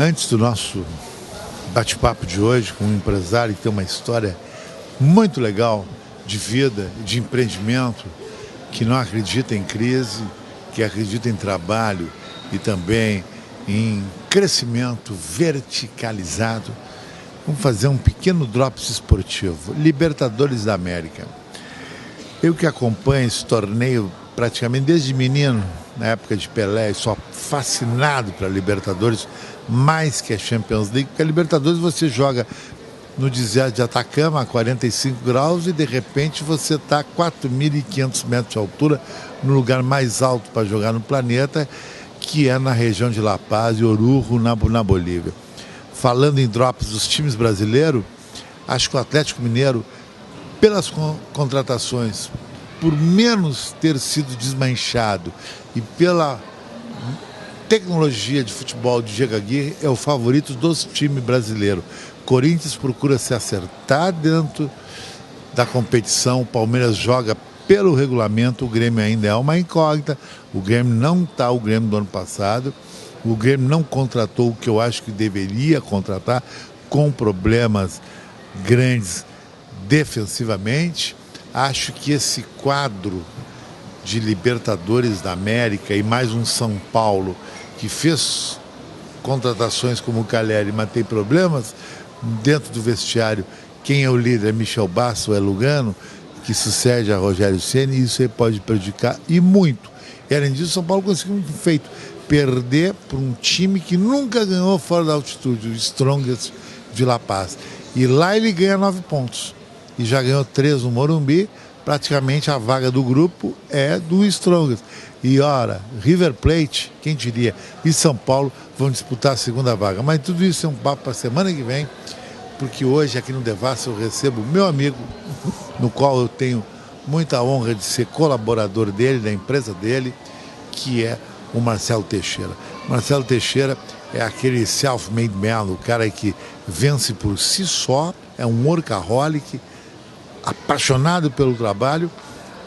Antes do nosso bate-papo de hoje com um empresário que tem uma história muito legal de vida, de empreendimento, que não acredita em crise, que acredita em trabalho e também em crescimento verticalizado, vamos fazer um pequeno drops esportivo. Libertadores da América. Eu que acompanho esse torneio praticamente desde menino, na época de Pelé, só fascinado pela Libertadores, mais que a Champions League, porque a Libertadores você joga no deserto de Atacama a 45 graus e de repente você está a 4.500 metros de altura, no lugar mais alto para jogar no planeta, que é na região de La Paz e Oruro, na Bolívia. Falando em drops dos times brasileiros, acho que o Atlético Mineiro, pelas contratações, por menos ter sido desmanchado e pela tecnologia de futebol de Diego Aguirre, é o favorito dos times brasileiros. Corinthians procura se acertar dentro da competição, o Palmeiras joga pelo regulamento, o Grêmio ainda é uma incógnita, o Grêmio não está o Grêmio do ano passado, o Grêmio não contratou o que eu acho que deveria contratar, com problemas grandes defensivamente. Acho que esse quadro de Libertadores da América e mais um São Paulo que fez contratações como o Caleri, mas tem problemas dentro do vestiário. Quem é o líder é Michel Basso, é Lugano, que sucede a Rogério Ceni, e isso aí pode prejudicar e muito. E além disso, São Paulo conseguiu um feito, perder para um time que nunca ganhou fora da altitude, o Strongest de La Paz. E lá ele ganha 9 pontos. E já ganhou 3 no Morumbi, praticamente a vaga do grupo é do Strongest. E ora, River Plate, quem diria, e São Paulo vão disputar a segunda vaga. Mas tudo isso é um papo para a semana que vem, porque hoje aqui no Devassa eu recebo o meu amigo, no qual eu tenho muita honra de ser colaborador dele, da empresa dele, que é o Marcelo Teixeira. Marcelo Teixeira é aquele self-made man, o cara que vence por si só, é um workaholic, apaixonado pelo trabalho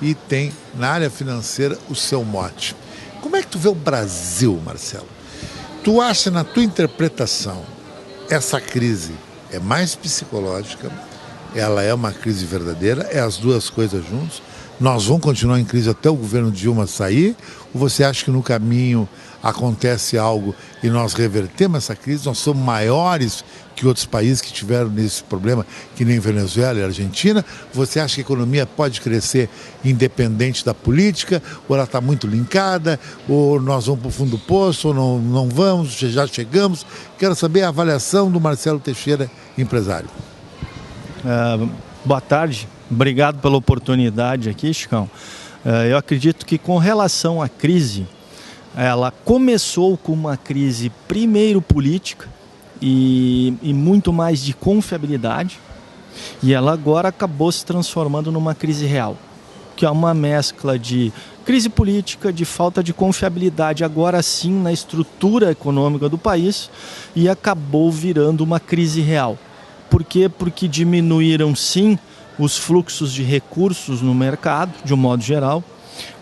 e tem na área financeira o seu mote. Como é que tu vê o Brasil, Marcelo? Tu acha, na tua interpretação, essa crise é mais psicológica, ela é uma crise verdadeira, é as duas coisas juntas? Nós vamos continuar em crise até o governo Dilma sair? Ou você acha que no caminho acontece algo e nós revertemos essa crise? Nós somos maiores que outros países que tiveram nesse problema, que nem Venezuela e Argentina? Você acha que a economia pode crescer independente da política? Ou ela está muito linkada? Ou nós vamos para o fundo do poço? Ou não vamos? Já chegamos? Quero saber a avaliação do Marcelo Teixeira, empresário. Boa tarde. Obrigado pela oportunidade aqui, Chicão. Eu acredito que com relação à crise, ela começou com uma crise primeiro política e muito mais de confiabilidade, e ela agora acabou se transformando numa crise real, que é uma mescla de crise política, de falta de confiabilidade agora sim na estrutura econômica do país, e acabou virando uma crise real. Por quê? Porque diminuíram sim os fluxos de recursos no mercado, de um modo geral.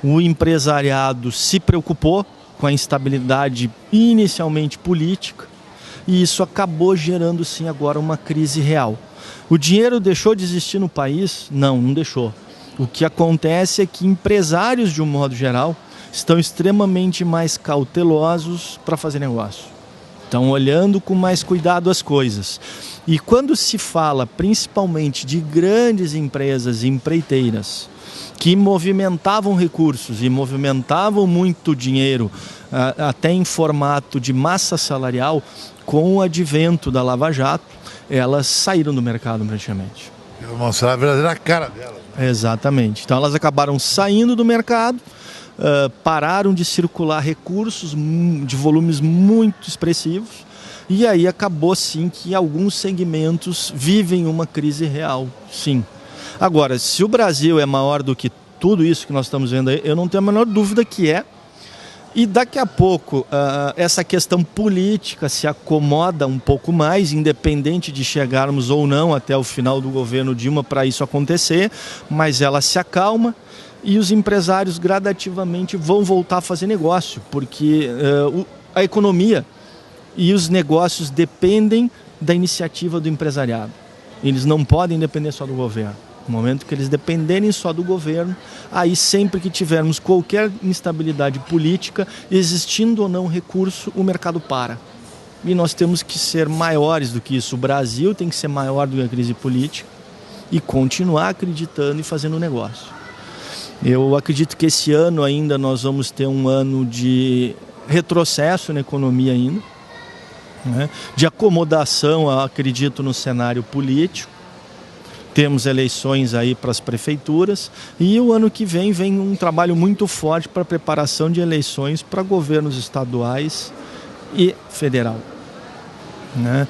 O empresariado se preocupou com a instabilidade inicialmente política, e isso acabou gerando sim agora uma crise real. O dinheiro deixou de existir no país? Não deixou. O que acontece é que empresários, de um modo geral, estão extremamente mais cautelosos para fazer negócio. Estão olhando com mais cuidado as coisas. E quando se fala principalmente de grandes empresas empreiteiras que movimentavam recursos e movimentavam muito dinheiro, até em formato de massa salarial, com o advento da Lava Jato, elas saíram do mercado praticamente. Eu vou mostrar a verdadeira cara delas. Exatamente. Então elas acabaram saindo do mercado, pararam de circular recursos de volumes muito expressivos, e aí acabou sim que alguns segmentos vivem uma crise real, sim. Agora, se o Brasil é maior do que tudo isso que nós estamos vendo aí, eu não tenho a menor dúvida que é. E daqui a pouco essa questão política se acomoda um pouco mais, independente de chegarmos ou não até o final do governo Dilma para isso acontecer, mas ela se acalma e os empresários gradativamente vão voltar a fazer negócio, porque a economia e os negócios dependem da iniciativa do empresariado. Eles não podem depender só do governo. No momento que eles dependerem só do governo, aí sempre que tivermos qualquer instabilidade política, existindo ou não recurso, o mercado para. E nós temos que ser maiores do que isso. O Brasil tem que ser maior do que a crise política e continuar acreditando e fazendo negócio. Eu acredito que esse ano ainda nós vamos ter um ano de retrocesso na economia ainda, né? De acomodação, acredito, no cenário político. Temos eleições aí para as prefeituras e o ano que vem um trabalho muito forte para a preparação de eleições para governos estaduais e federal, né?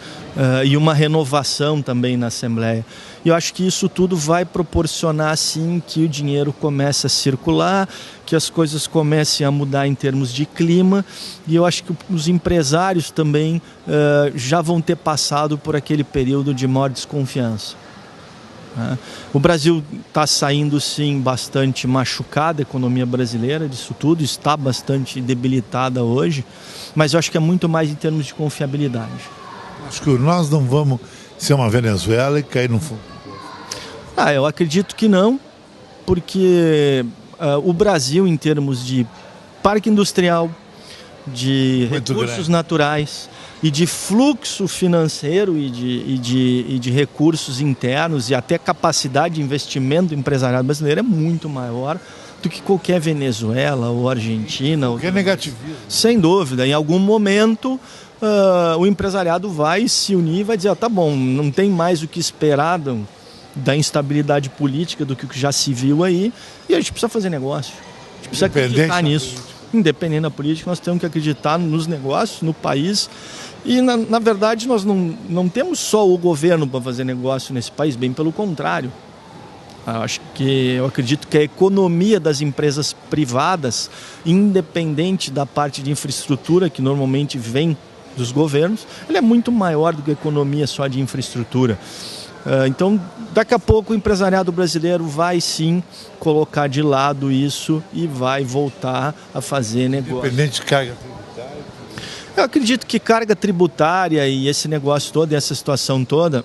E uma renovação também na Assembleia. E eu acho que isso tudo vai proporcionar, sim, que o dinheiro comece a circular, que as coisas comecem a mudar em termos de clima. E eu acho que os empresários também já vão ter passado por aquele período de maior desconfiança. O Brasil está saindo, sim, bastante machucado, a economia brasileira disso tudo, está bastante debilitada hoje, mas eu acho que é muito mais em termos de confiabilidade. Acho que nós não vamos ser uma Venezuela e cair no fundo. Eu acredito que não, porque o Brasil, em termos de parque industrial, de recursos naturais e de fluxo financeiro e de recursos internos e até capacidade de investimento do empresariado brasileiro é muito maior do que qualquer Venezuela ou Argentina. Qualquer negativismo. Sem dúvida, em algum momento o empresariado vai se unir e vai dizer, tá bom, não tem mais o que esperar da instabilidade política do que já se viu aí, e a gente precisa fazer negócio. A gente precisa acreditar nisso. Independente da política, nós temos que acreditar nos negócios, no país. E, na verdade, nós não temos só o governo para fazer negócio nesse país, bem pelo contrário. Eu acredito que a economia das empresas privadas, independente da parte de infraestrutura, que normalmente vem dos governos, ela é muito maior do que a economia só de infraestrutura. Então, daqui a pouco o empresariado brasileiro vai sim colocar de lado isso e vai voltar a fazer negócio. Independente de carga tributária? Eu acredito que carga tributária e esse negócio todo, essa situação toda,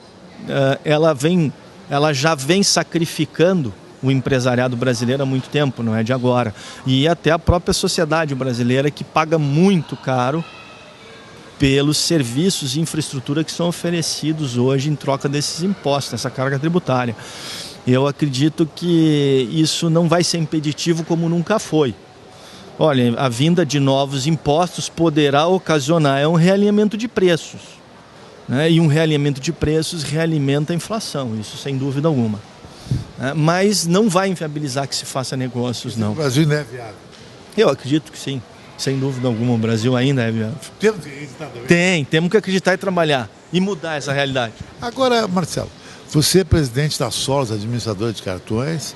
ela já vem sacrificando o empresariado brasileiro há muito tempo, não é de agora. E até a própria sociedade brasileira, que paga muito caro pelos serviços de infraestrutura que são oferecidos hoje em troca desses impostos, dessa carga tributária. Eu acredito que isso não vai ser impeditivo como nunca foi. Olha, a vinda de novos impostos poderá ocasionar um realinhamento de preços, né? E um realinhamento de preços realimenta a inflação, isso sem dúvida alguma. Mas não vai inviabilizar que se faça negócios, não. O Brasil ainda é viável? Eu acredito que sim. Sem dúvida alguma, o Brasil ainda é viável. Temos que acreditar e trabalhar e mudar essa realidade. Agora, Marcelo, você é presidente da Solos, administradora de cartões,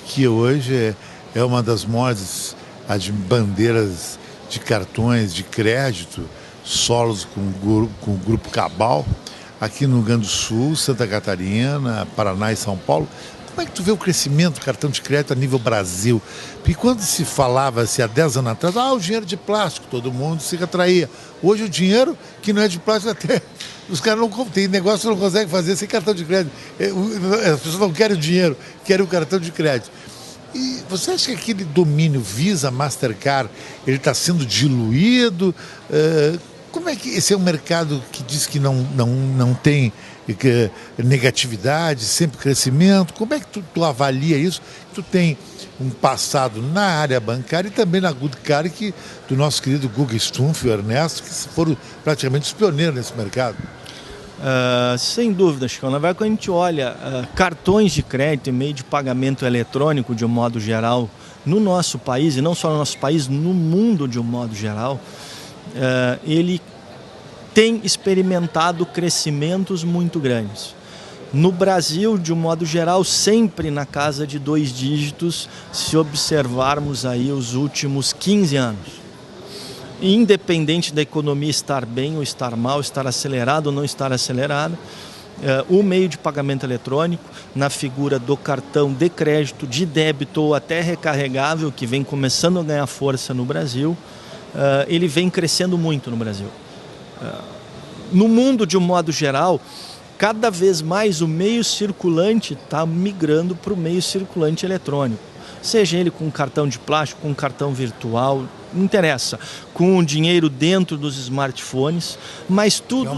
que hoje é uma das maiores bandeiras de cartões de crédito, Solos com o Grupo Cabal, aqui no Rio Grande do Sul, Santa Catarina, Paraná e São Paulo. Como é que tu vê o crescimento do cartão de crédito a nível Brasil? Porque quando se falava há 10 anos atrás, o dinheiro de plástico, todo mundo se retraía. Hoje o dinheiro que não é de plástico até... Os caras não tem negócio que não conseguem fazer sem cartão de crédito. As pessoas não querem o dinheiro, querem o cartão de crédito. E você acha que aquele domínio Visa, Mastercard, ele está sendo diluído? Como é que esse é um mercado que diz que não tem negatividade, sempre crescimento? Como é que tu avalia isso? Tu tem um passado na área bancária e também na Good Card, do nosso querido Guga Stumpf e o Ernesto, que foram praticamente os pioneiros nesse mercado. Sem dúvida, Chico. Na verdade, quando a gente olha cartões de crédito e meio de pagamento eletrônico de um modo geral no nosso país, e não só no nosso país, no mundo de um modo geral, ele tem experimentado crescimentos muito grandes. No Brasil, de um modo geral, sempre na casa de 2 dígitos, se observarmos aí os últimos 15 anos. Independente da economia estar bem ou estar mal, estar acelerado ou não estar acelerado, o meio de pagamento eletrônico, na figura do cartão de crédito, de débito ou até recarregável, que vem começando a ganhar força no Brasil, ele vem crescendo muito no Brasil. No mundo, de um modo geral, cada vez mais o meio circulante está migrando para o meio circulante eletrônico. Seja ele com cartão de plástico, com cartão virtual, não interessa, com o dinheiro dentro dos smartphones, mas tudo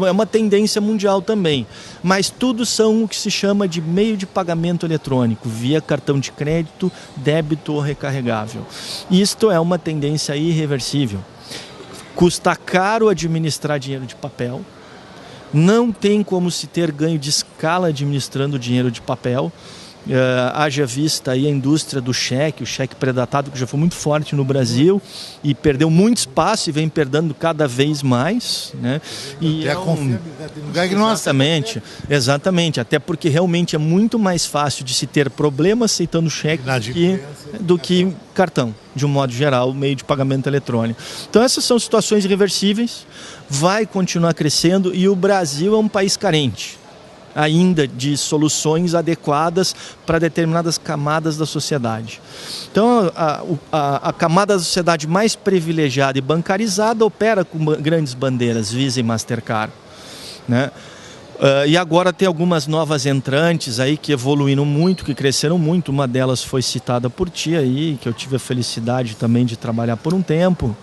é uma tendência mundial também, mas tudo são o que se chama de meio de pagamento eletrônico, via cartão de crédito, débito ou recarregável. Isto é uma tendência irreversível. Custa caro administrar dinheiro de papel, não tem como se ter ganho de escala administrando dinheiro de papel. Haja vista aí a indústria do cheque, o cheque predatado, que já foi muito forte no Brasil e perdeu muito espaço e vem perdendo cada vez mais, né? E exatamente, até porque realmente é muito mais fácil de se ter problema aceitando cheque do que cartão, de um modo geral, meio de pagamento eletrônico. Então essas são situações irreversíveis, vai continuar crescendo e o Brasil é um país carente ainda de soluções adequadas para determinadas camadas da sociedade. Então, a camada da sociedade mais privilegiada e bancarizada opera com grandes bandeiras, Visa e Mastercard, né? E agora tem algumas novas entrantes aí que evoluíram muito, que cresceram muito. Uma delas foi citada por ti aí, que eu tive a felicidade também de trabalhar por um tempo,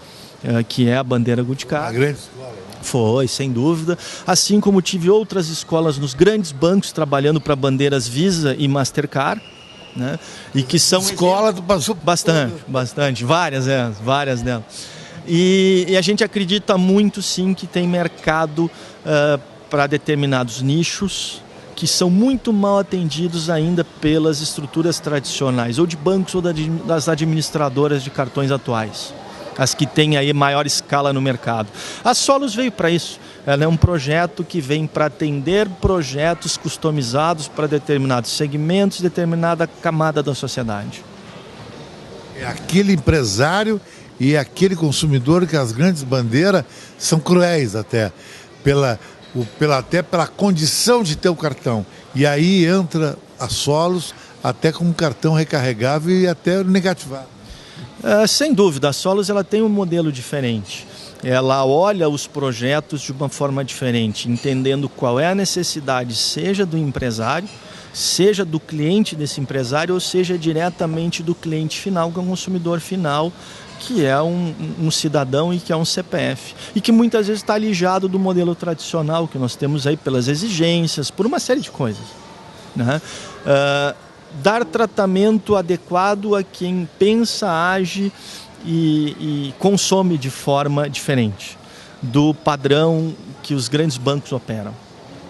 que é a bandeira Goodcard. Uma grande escola. Foi, sem dúvida. Assim como tive outras escolas nos grandes bancos trabalhando para bandeiras Visa e Mastercard, né? E que são escola do bastante, várias delas. E a gente acredita muito sim que tem mercado para determinados nichos que são muito mal atendidos ainda pelas estruturas tradicionais, ou de bancos ou das administradoras de cartões atuais, as que têm aí maior escala no mercado. A Solos veio para isso. Ela é um projeto que vem para atender projetos customizados para determinados segmentos, determinada camada da sociedade. É aquele empresário e aquele consumidor que as grandes bandeiras são cruéis até, até pela condição de ter o cartão. E aí entra a Solos até com um cartão recarregável e até negativado. Sem dúvida, a Solos ela tem um modelo diferente. Ela olha os projetos de uma forma diferente, entendendo qual é a necessidade, seja do empresário, seja do cliente desse empresário, ou seja diretamente do cliente final, que é um consumidor final, que é um cidadão e que é um CPF. E que muitas vezes está alijado do modelo tradicional que nós temos aí pelas exigências, por uma série de coisas, né? Dar tratamento adequado a quem pensa, age e consome de forma diferente do padrão que os grandes bancos operam.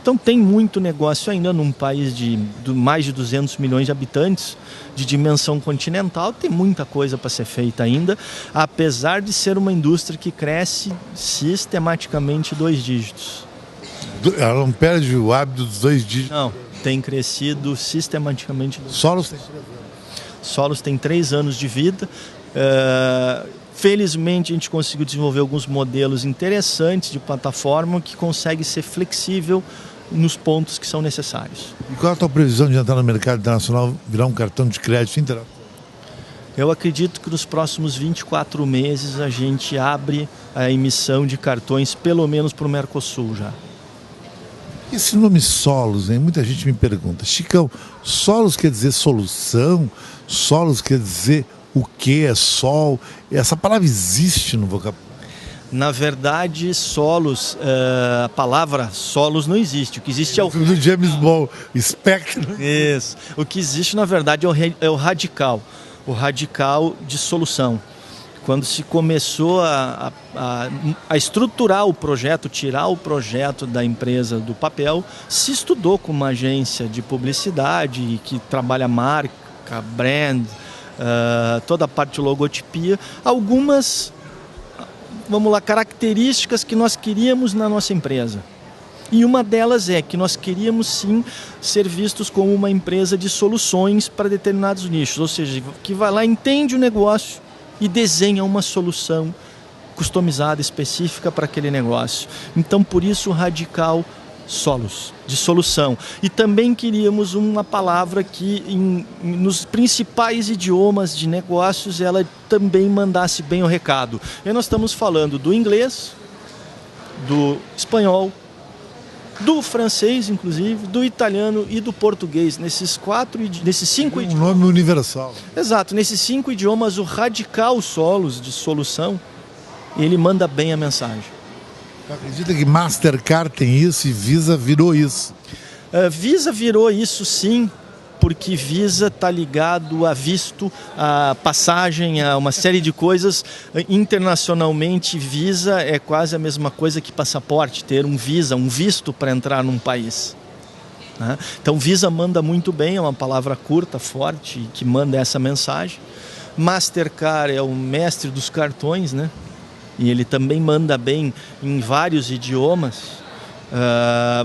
Então tem muito negócio ainda num país de mais de 200 milhões de habitantes, de dimensão continental, tem muita coisa para ser feita ainda, apesar de ser uma indústria que cresce sistematicamente 2 dígitos. Ela não perde o hábito dos 2 dígitos? Não. Tem crescido sistematicamente. Solos tem 3 anos. Solos tem 3 anos de vida. Felizmente a gente conseguiu desenvolver alguns modelos interessantes de plataforma que consegue ser flexível nos pontos que são necessários. E qual é a tua previsão de entrar no mercado internacional, virar um cartão de crédito interativo? Eu acredito que nos próximos 24 meses a gente abre a emissão de cartões pelo menos para o Mercosul já. Esse nome Solos, hein? Muita gente me pergunta, Chicão, Solos quer dizer solução? Solos quer dizer o que é sol? Essa palavra existe no vocabulário? Na verdade, Solos, a palavra Solos não existe. O que existe é o... do James Bond, Spectre. Isso. O que existe, na verdade, é o radical. O radical de solução. Quando se começou a estruturar o projeto, tirar o projeto da empresa do papel, se estudou com uma agência de publicidade que trabalha marca, brand, toda a parte de logotipia, algumas, características que nós queríamos na nossa empresa. E uma delas é que nós queríamos sim ser vistos como uma empresa de soluções para determinados nichos, ou seja, que vai lá, entende o negócio e desenha uma solução customizada, específica para aquele negócio. Então, por isso, o radical Solos, de solução. E também queríamos uma palavra que, nos principais idiomas de negócios, ela também mandasse bem o recado. E nós estamos falando do inglês, do espanhol, do francês, inclusive, do italiano e do português. Nesses 5 idiomas. Um nome universal. Exato, nesses 5 idiomas, o radical solos de solução, ele manda bem a mensagem. Você acredita que Mastercard tem isso e Visa virou isso? Visa virou isso, sim, porque Visa está ligado a visto, a passagem, a uma série de coisas. Internacionalmente, Visa é quase a mesma coisa que passaporte, ter um Visa, um visto para entrar num país. Então, Visa manda muito bem, é uma palavra curta, forte, que manda essa mensagem. Mastercard é o mestre dos cartões, né? E ele também manda bem em vários idiomas.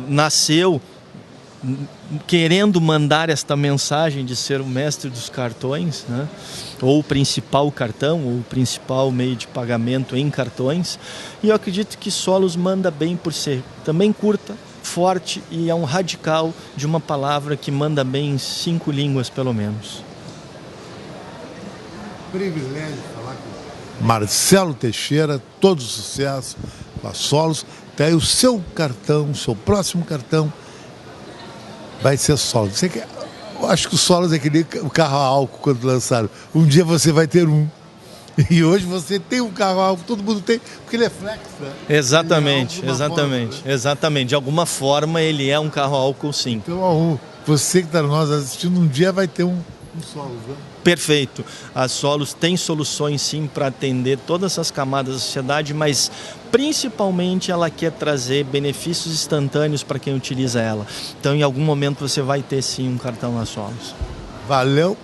Nasceu querendo mandar esta mensagem de ser o mestre dos cartões, né? Ou o principal cartão, ou o principal meio de pagamento em cartões. E eu acredito que Solos manda bem por ser também curta, forte e é um radical de uma palavra que manda bem em 5 línguas pelo menos. Privilégio falar com Marcelo Teixeira, todo sucesso com a Solos. Até aí o seu cartão, o seu próximo cartão vai ser Solos. Eu acho que o Solos é que nem o carro a álcool quando lançaram. Um dia você vai ter um. E hoje você tem um carro a álcool, todo mundo tem, porque ele é flex, né? Exatamente, exatamente. De alguma forma ele é um carro a álcool, sim. Então, você que está nós assistindo, um dia vai ter um Solos, né? Perfeito. A Solos tem soluções sim para atender todas as camadas da sociedade, mas principalmente ela quer trazer benefícios instantâneos para quem utiliza ela. Então em algum momento você vai ter sim um cartão na Solos. Valeu.